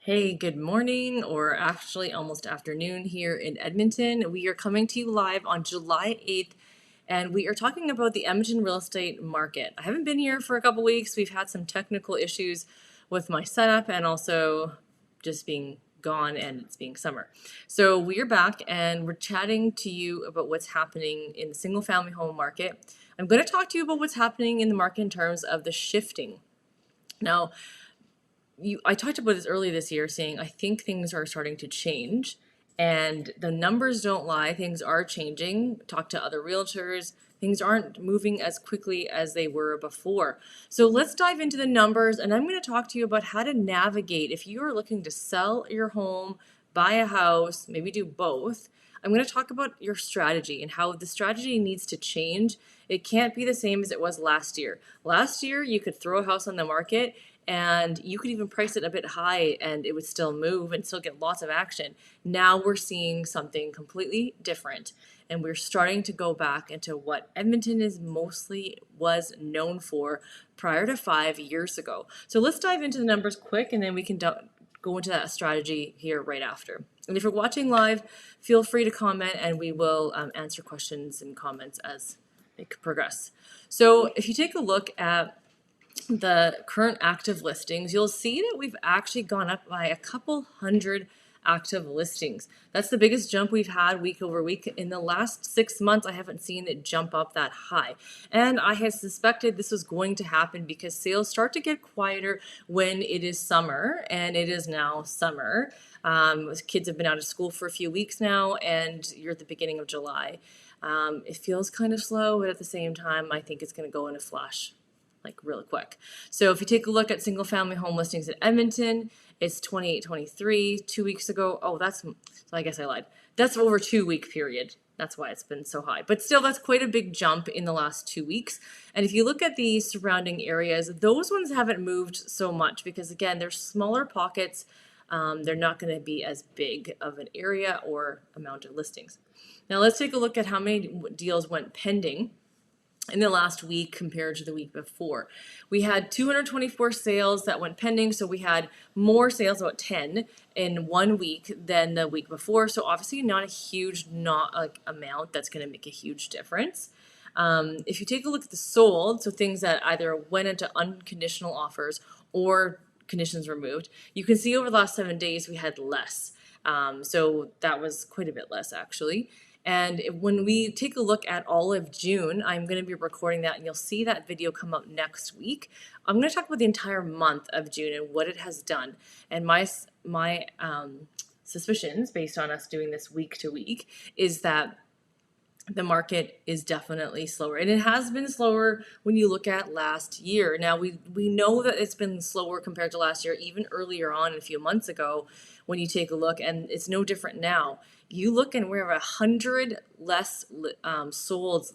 Hey, good morning, or actually almost afternoon here in Edmonton. We are coming to you live on July 8th, and we are talking about the Edmonton real estate market. I haven't been here for a couple weeks. We've had some technical issues with my setup and also just being gone and it's being summer. So we are back and we're chatting to you about what's happening in the single family home market. I'm going to talk to you about what's happening in the market in terms of the shifting. Now, I talked about this earlier this year, saying I think things are starting to change, and the numbers don't lie. Things are changing. Talk to other realtors. Things aren't moving as quickly as they were before. So let's dive into the numbers, and I'm going to talk to you about how to navigate if you are looking to sell your home, buy a house, maybe do both. I'm going to talk about your strategy and how the strategy needs to change. It can't be the same as it was last year. Last year, you could throw a house on the market and you could even price it a bit high and it would still move and still get lots of action. Now we're seeing something completely different, and we're starting to go back into what Edmonton is mostly was known for prior to 5 years ago. So let's dive into the numbers quick, and then we can go into that strategy here right after. And if you're watching live, feel free to comment and we will answer questions and comments as they progress. So if you take a look at the current active listings, you'll see that we've actually gone up by a couple hundred active listings. That's the biggest jump we've had week over week. In the last 6 months, I haven't seen it jump up that high. And I had suspected this was going to happen because sales start to get quieter when it is summer, and it is now summer. Kids have been out of school for a few weeks now, and you're at the beginning of July. It feels kind of slow, but at the same time, I think it's going to go in a flash like really quick. So if you take a look at single family home listings in Edmonton, it's 2823 2 weeks ago. Oh, so I guess I lied. That's over 2 week period. That's why it's been so high. But still, that's quite a big jump in the last 2 weeks. And if you look at the surrounding areas, those ones haven't moved so much because, again, they're smaller pockets. They're not going to be as big of an area or amount of listings. Now, let's take a look at how many deals went pending in the last week compared to the week before. We had 224 sales that went pending, so we had more sales, about 10 in 1 week than the week before. So obviously not a huge amount that's going to make a huge difference. If you take a look at the sold, so things that either went into unconditional offers or conditions removed, you can see over the last 7 days we had less. So that was quite a bit less actually. And when we take a look at all of June, I'm going to be recording that and you'll see that video come out next week. I'm going to talk about the entire month of June and what it has done. And my suspicions, based on us doing this week to week, is that the market is definitely slower, and it has been slower when you look at last year. Now we know that it's been slower compared to last year, even earlier on a few months ago when you take a look, and it's no different now. You look and we're 100 less sold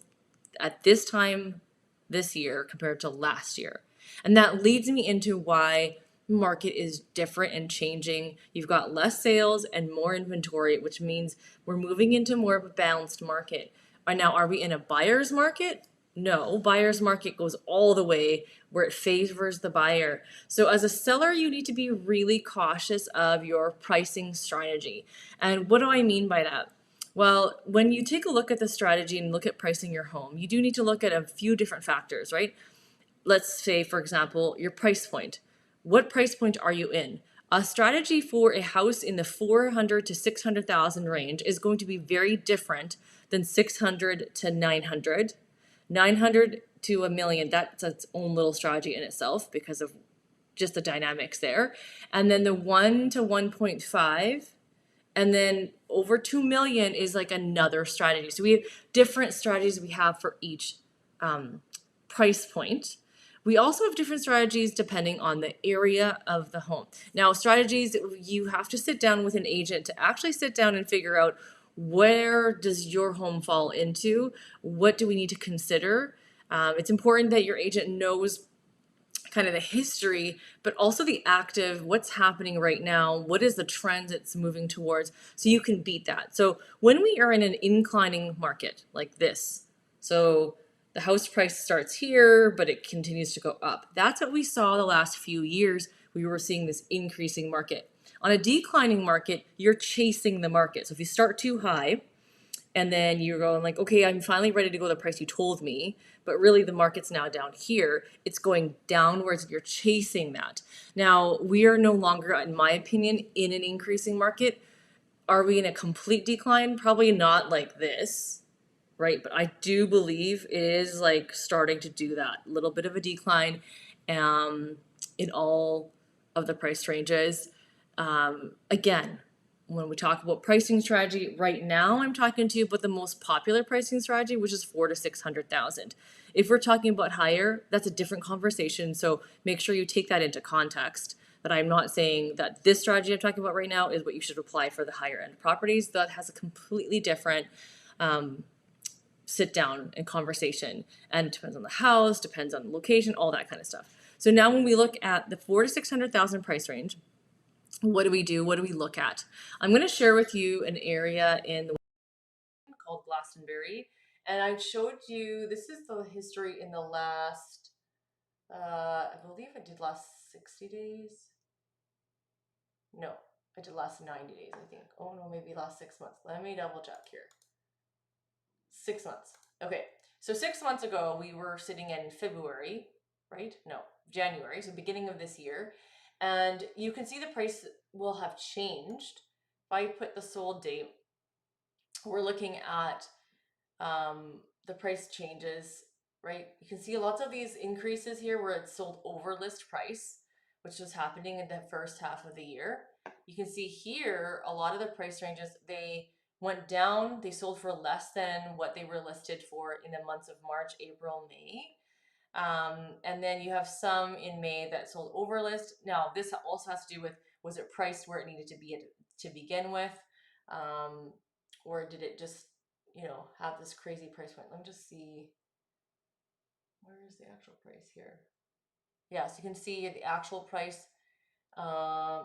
at this time this year compared to last year, and that leads me into why market is different and changing. You've got less sales and more inventory, which means we're moving into more of a balanced market. And now, are we in a buyer's market? No, buyer's market goes all the way where it favors the buyer. So as a seller, you need to be really cautious of your pricing strategy. And what do I mean by that? Well, when you take a look at the strategy and look at pricing your home, you do need to look at a few different factors, right? Let's say, for example, your price point. What price point are you in? A strategy for a house in the 400 to 600,000 range is going to be very different than 600 to 900. 900 to $1 million, that's its own little strategy in itself because of just the dynamics there. And then the 1 to 1.5, and then over 2 million is like another strategy. So we have different strategies we have for each price point. We also have different strategies depending on the area of the home. Now, strategies, you have to sit down with an agent to actually sit down and figure out where does your home fall into? What do we need to consider? It's important that your agent knows kind of the history, but also the active, what's happening right now, what is the trend it's moving towards, so you can beat that. So when we are in an inclining market like this, so the house price starts here, but it continues to go up. That's what we saw the last few years. We were seeing this increasing market. On a declining market, you're chasing the market. So if you start too high, and then you're going like, okay, I'm finally ready to go the price you told me, but really the market's now down here. It's going downwards. You're chasing that. Now, we are no longer, in my opinion, in an increasing market. Are we in a complete decline? Probably not like this, right? But I do believe it is like starting to do that little bit of a decline in all of the price ranges. Again, when we talk about pricing strategy, right now I'm talking to you about the most popular pricing strategy, which is 4 to 600,000. If we're talking about higher, that's a different conversation. So make sure you take that into context. That I'm not saying that this strategy I'm talking about right now is what you should apply for the higher end properties. That has a completely different sit down and conversation, and it depends on the house, depends on the location, all that kind of stuff. So now when we look at the 4 to 600,000 price range, what do we do? What do we look at? I'm going to share with you an area in the called Glastonbury, and I showed you, this is the history in the last, I believe I did last 60 days. No, I did last 90 days, I think. Oh no, maybe last 6 months. Let me double check here. 6 months. Okay, so 6 months ago, we were sitting in February, right? No, January, so beginning of this year. And you can see the price will have changed. If I put the sold date, we're looking at the price changes, right? You can see lots of these increases here where it's sold over list price, which was happening in the first half of the year. You can see here a lot of the price ranges, they went down, they sold for less than what they were listed for in the months of March, April, May. And then you have some in May that sold over list. Now, this also has to do with, was it priced where it needed to be to begin with? Or did it just, have this crazy price point? Let me just see. Where is the actual price here? Yeah, so you can see the actual price.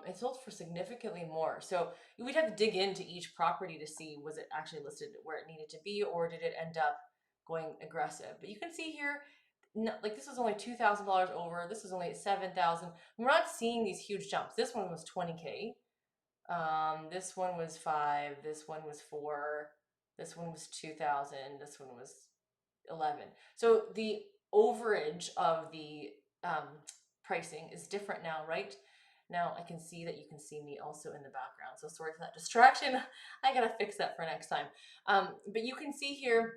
It sold for significantly more. So we'd have to dig into each property to see, was it actually listed where it needed to be, or did it end up going aggressive? But you can see here, no, like this was only $2,000 over. This was only at 7,000. We're not seeing these huge jumps. This one was 20K. This one was 5. This one was 4. This one was 2,000. This one was 11. So the overage of the pricing is different now, right? Now I can see that you can see me also in the background. So sorry for that distraction. I gotta fix that for next time. But you can see here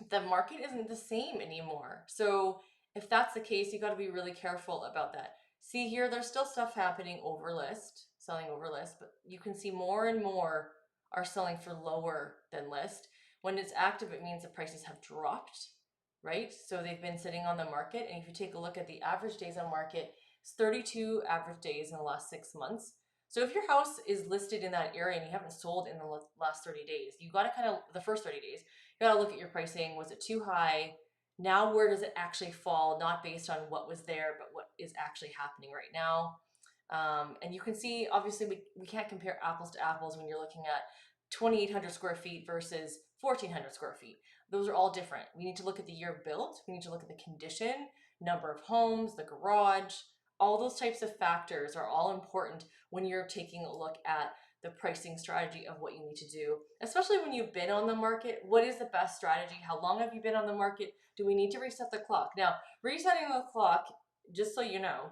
the market isn't the same anymore. So if that's the case, you got to be really careful about that. See here, there's still stuff happening over list, selling over list, but you can see more and more are selling for lower than list. When it's active, it means the prices have dropped, right? So they've been sitting on the market. And if you take a look at the average days on market, it's 32 average days in the last 6 months. So if your house is listed in that area and you haven't sold in the last 30 days, you got to kind of, the first 30 days, you got to look at your pricing. Was it too high? Now, where does it actually fall? Not based on what was there, but what is actually happening right now. And you can see, obviously, we can't compare apples to apples when you're looking at 2,800 square feet versus 1,400 square feet. Those are all different. We need to look at the year built. We need to look at the condition, number of homes, the garage. All those types of factors are all important when you're taking a look at the pricing strategy of what you need to do, especially when you've been on the market. What is the best strategy? How long have you been on the market? Do we need to reset the clock? Now, resetting the clock, just so you know,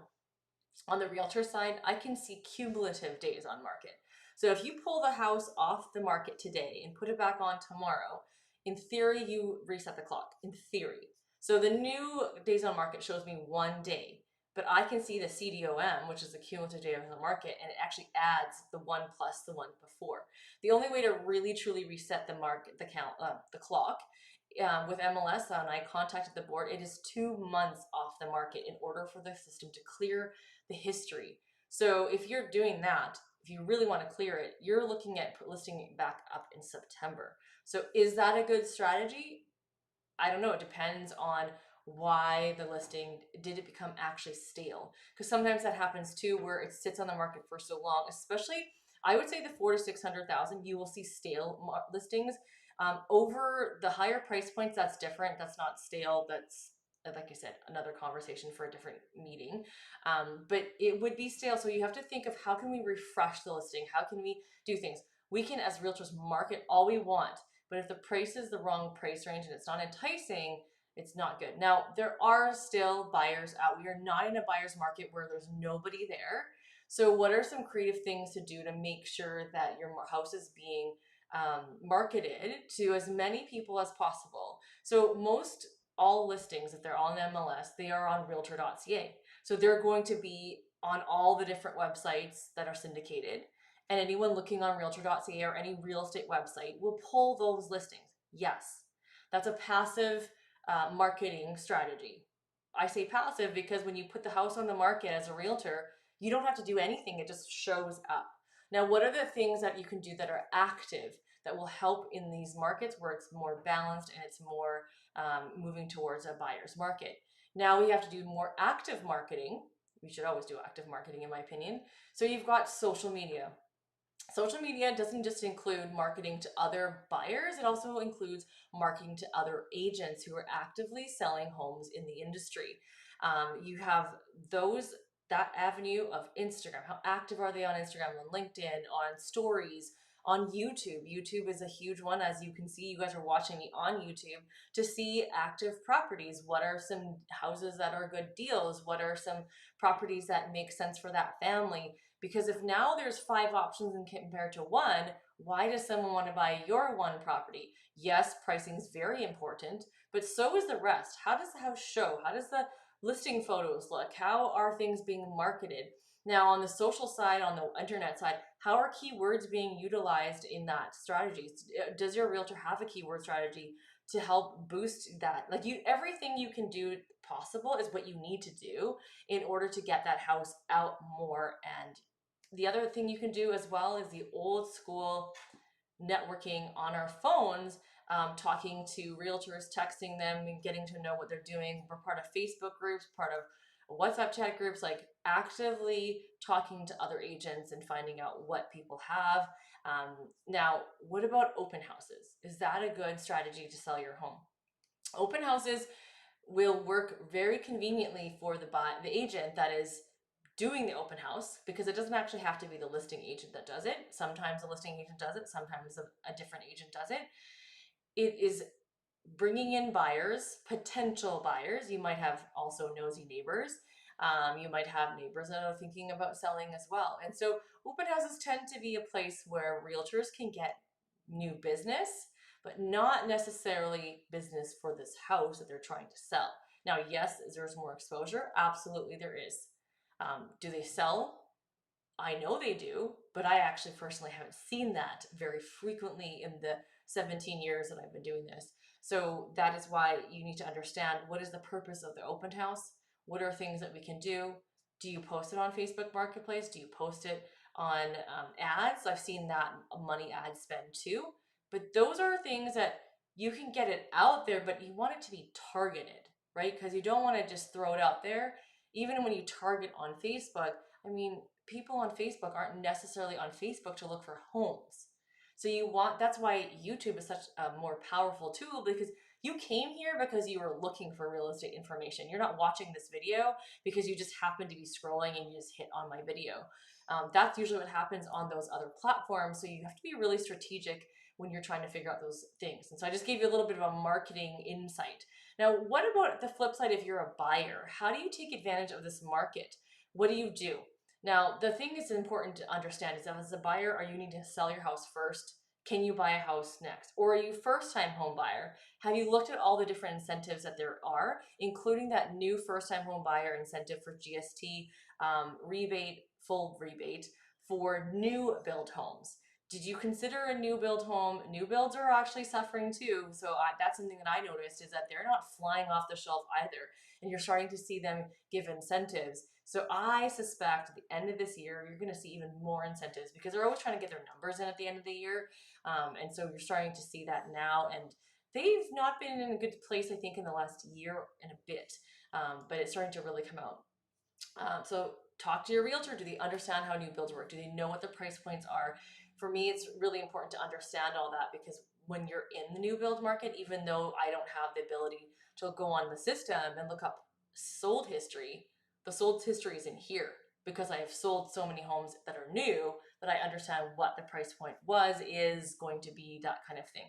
on the realtor side, I can see cumulative days on market. So if you pull the house off the market today and put it back on tomorrow, in theory, you reset the clock, in theory. So the new days on market shows me 1 day, but I can see the CDOM, which is the cumulative day on the market, and it actually adds the one plus the one before. The only way to really truly reset the market, the clock, with MLS, and I contacted the board, it is 2 months off the market in order for the system to clear the history. So if you're doing that, if you really want to clear it, you're looking at listing it back up in September. So is that a good strategy? I don't know. It depends on why the listing, did it become actually stale? Because sometimes that happens too, where it sits on the market for so long, especially I would say the 4 to 600,000, you will see stale listings. Over the higher price points, that's different. That's not stale. That's like I said, another conversation for a different meeting. But it would be stale. So you have to think of how can we refresh the listing? How can we do things? We can, as realtors, market all we want, but if the price is the wrong price range and it's not enticing, it's not good. Now, there are still buyers out. We are not in a buyer's market where there's nobody there. So, what are some creative things to do to make sure that your house is being marketed to as many people as possible? So, most all listings, if they're on MLS, they are on realtor.ca. So, they're going to be on all the different websites that are syndicated. And anyone looking on realtor.ca or any real estate website will pull those listings. Yes, that's a passive marketing strategy. I say passive because when you put the house on the market as a realtor, you don't have to do anything, it just shows up. Now, what are the things that you can do that are active that will help in these markets where it's more balanced and it's more moving towards a buyer's market? Now we have to do more active marketing. We should always do active marketing, in my opinion. So you've got social media. Social media doesn't just include marketing to other buyers, it also includes marketing to other agents who are actively selling homes in the industry. You have that avenue of Instagram. How active are they on Instagram, on LinkedIn, on stories, on YouTube? YouTube is a huge one. As you can see, you guys are watching me on YouTube to see active properties. What are some houses that are good deals? What are some properties that make sense for that family? Because if now there's 5 options and compared to one, why does someone want to buy your one property? Yes, pricing is very important, but so is the rest. How does the house show? How does the listing photos look? How are things being marketed? Now, on the social side, on the internet side, how are keywords being utilized in that strategy? Does your realtor have a keyword strategy to help boost that? Like everything you can do possible is what you need to do in order to get that house out more. And the other thing you can do as well is the old school networking on our phones, talking to realtors, texting them, and getting to know what they're doing. We're part of Facebook groups, part of WhatsApp chat groups, like actively talking to other agents and finding out what people have. Now, what about open houses? Is that a good strategy to sell your home? Open houses will work very conveniently for the agent that is doing the open house, because it doesn't actually have to be the listing agent that does it. Sometimes the listing agent does it, sometimes a different agent does it. It is bringing in buyers, potential buyers. You might have also nosy neighbors. You might have neighbors that are thinking about selling as well. And so open houses tend to be a place where realtors can get new business, but not necessarily business for this house that they're trying to sell. Now, yes, is there's more exposure? Absolutely, there is. Do they sell? I know they do, but I actually personally haven't seen that very frequently in the 17 years that I've been doing this. So that is why you need to understand, what is the purpose of the open house? What are things that we can do? Do you post it on Facebook Marketplace? Do you post it on ads? I've seen that money ad spend too. But those are things that you can get it out there, but you want it to be targeted, right? Because you don't want to just throw it out there. Even when you target on Facebook, I mean, people on Facebook aren't necessarily on Facebook to look for homes. So that's why YouTube is such a more powerful tool, because you came here because you were looking for real estate information. You're not watching this video because you just happen to be scrolling and you just hit on my video. That's usually what happens on those other platforms. So you have to be really strategic when you're trying to figure out those things. And so I just gave you a little bit of a marketing insight. Now, what about the flip side if you're a buyer? How do you take advantage of this market? What do you do? Now, the thing that's important to understand is that as a buyer, are you need to sell your house first? Can you buy a house next? Or are you first-time home buyer? Have you looked at all the different incentives that there are, including that new first-time home buyer incentive for GST, rebate, full rebate for new build homes? Did you consider a new build home? New builds are actually suffering too. So that's something that I noticed, is that they're not flying off the shelf either. And you're starting to see them give incentives. So I suspect at the end of this year, you're going to see even more incentives, because they're always trying to get their numbers in at the end of the year. And so you're starting to see that now. And they've not been in a good place, I think, in the last year and a bit. But it's starting to really come out. So talk to your realtor. Do they understand how new builds work? Do they know what the price points are? For me, it's really important to understand all that, because when you're in the new build market, even though I don't have the ability to go on the system and look up sold history. The sold history is in here because I have sold so many homes that are new that I understand what the price point is going to be, that kind of thing.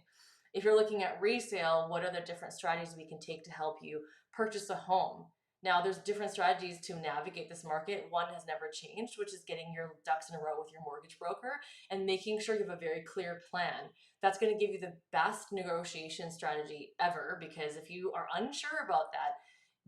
If you're looking at resale, what are the different strategies we can take to help you purchase a home? Now, there's different strategies to navigate this market. One has never changed, which is getting your ducks in a row with your mortgage broker and making sure you have a very clear plan. That's going to give you the best negotiation strategy ever, because if you are unsure about that,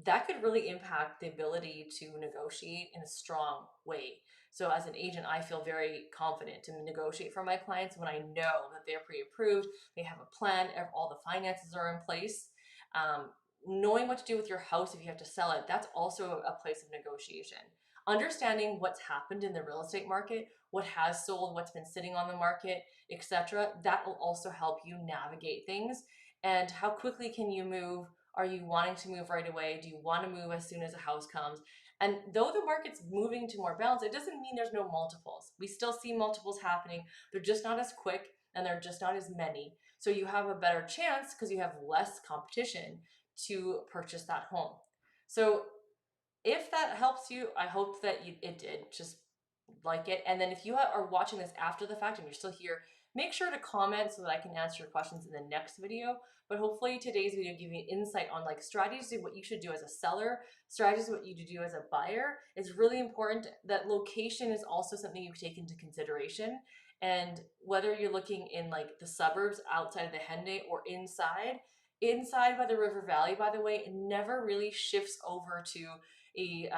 that could really impact the ability to negotiate in a strong way. So as an agent, I feel very confident to negotiate for my clients when I know that they're pre-approved, they have a plan, all the finances are in place. Knowing what to do with your house if you have to sell it, that's also a place of negotiation. Understanding what's happened in the real estate market, what has sold, what's been sitting on the market, etc., that will also help you navigate things. And how quickly can you move? Are you wanting to move right away? Do you want to move as soon as a house comes? And though the market's moving to more balance, it doesn't mean there's no multiples. We still see multiples happening. They're just not as quick and they're just not as many. So you have a better chance because you have less competition to purchase that home. So if that helps you, I hope that it did. Just like it. And then if you are watching this after the fact and you're still here, make sure to comment so that I can answer your questions in the next video. But hopefully today's video gave you insight on like strategies of what you should do as a seller, strategies of what you do as a buyer. It's really important that location is also something you take into consideration. And whether you're looking in like the suburbs outside of the Henday or inside by the River Valley, by the way, it never really shifts over to a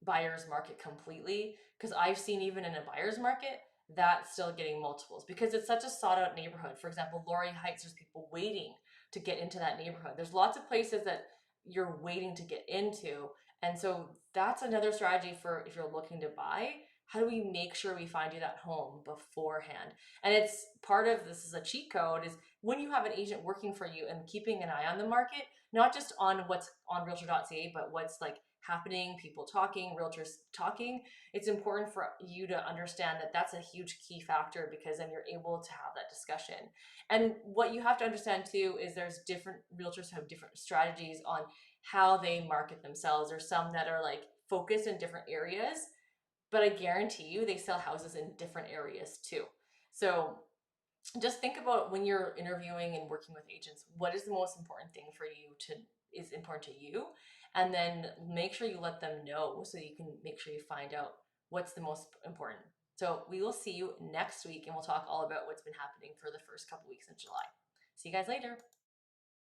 buyer's market completely, because I've seen even in a buyer's market that's still getting multiples because it's such a sought out neighborhood. For example, Laurie Heights, there's people waiting to get into that neighborhood. There's lots of places that you're waiting to get into. And so that's another strategy for if you're looking to buy. How do we make sure we find you that home beforehand? And it's part of this is a cheat code is when you have an agent working for you and keeping an eye on the market, not just on what's on realtor.ca, but what's like happening, people talking, realtors talking. It's important for you to understand that that's a huge key factor because then you're able to have that discussion. And what you have to understand too is there's different realtors who have different strategies on how they market themselves. There's some that are like focused in different areas, but I guarantee you they sell houses in different areas too. So just think about when you're interviewing and working with agents, what is the most important thing for you is important to you, and then make sure you let them know so you can make sure you find out what's the most important. So we will see you next week and we'll talk all about what's been happening for the first couple weeks in July. See you guys later.